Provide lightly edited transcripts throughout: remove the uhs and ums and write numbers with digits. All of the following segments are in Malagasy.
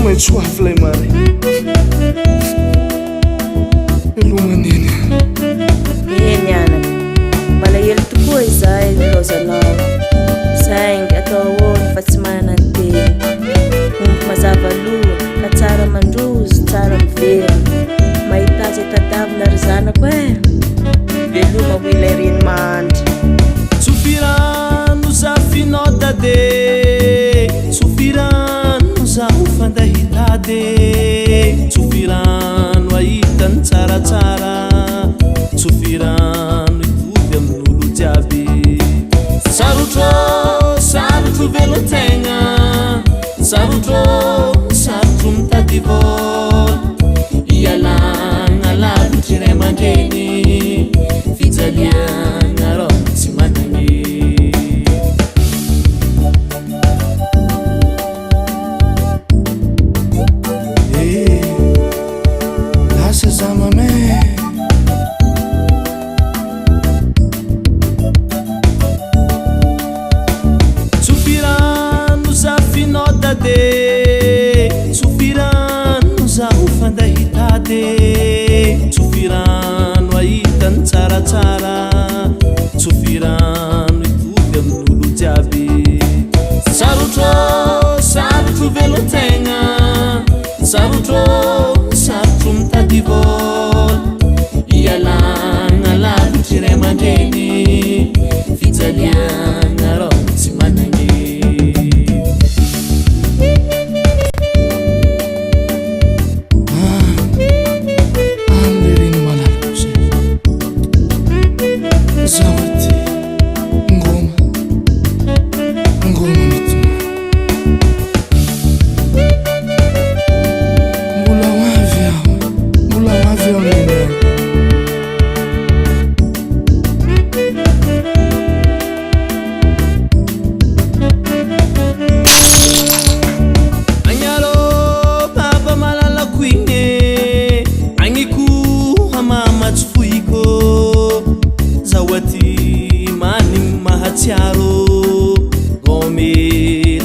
maintsy hoafilay mary elomaneny eny anaka malahelo tokoa izahay nilozanao saingy atao ahoana fa tsy manana ny teny omby mazava aloha ka tsara mandrozy tsara miverina mahitazy tadavina ry zanako veloma ho ilay reny mahandry tsofirano za finodade tsofirano za ho fandahitade tsofirano ahitany tsaratsara tsofirano itovy amin'olo jiaby sarotro sarotro velotegna sarotro sarotro mitady vola ialagna lavitry ray aman-dreny fijaliagna rô tsy managny lasa za mame tsofirano za finodade tsofirano za ho fandahitade tsofirano ahitany tsaratsara tsofirano itovy amin'olo jiaby sarotro sarotro velotegna sarotro sarotro mitady vola ialagna lavitry ray aman-dreny fijaliagna rô tsy managny amle reny malalako zay zaho ty ngoma ngoma mitona mbola hoavy aho mbola hoavy aho neny agnarô baba malalako igny agniko hamamatsy foiko zaho aty manigny mahatsiaro gome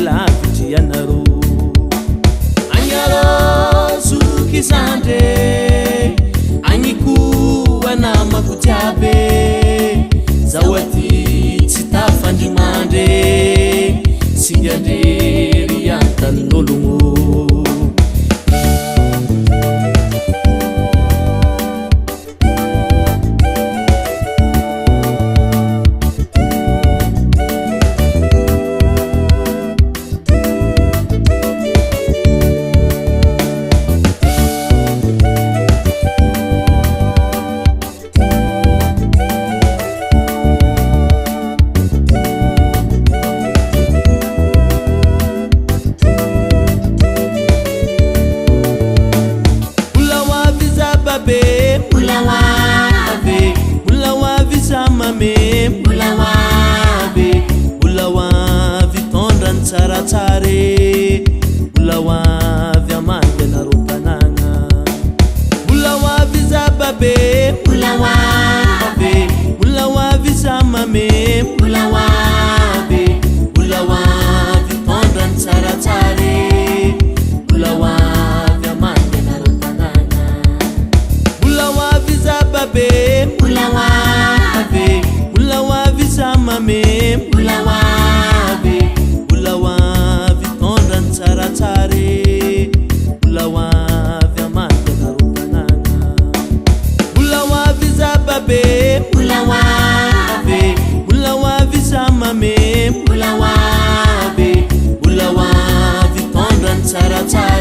lavitry ianarô agnarô zoky zandre agniko anamako jiaby zaho aty tsy tafandrimandre singiandrery antanin'ologno ulawavi zamame ulawavi tondran tsaratsare ulawavi amandena rotanagna ulawavi zababe ulawavi zamame ulawavi tondran tsaratsare ulawavi amandena rotanagna ulawavi zababe ulawavi zamame ulawavi tondran tsaratsare ulawavi amandena rotanagna ulawavi zababe ulawavi zamame ulawavi tondran tsaratsare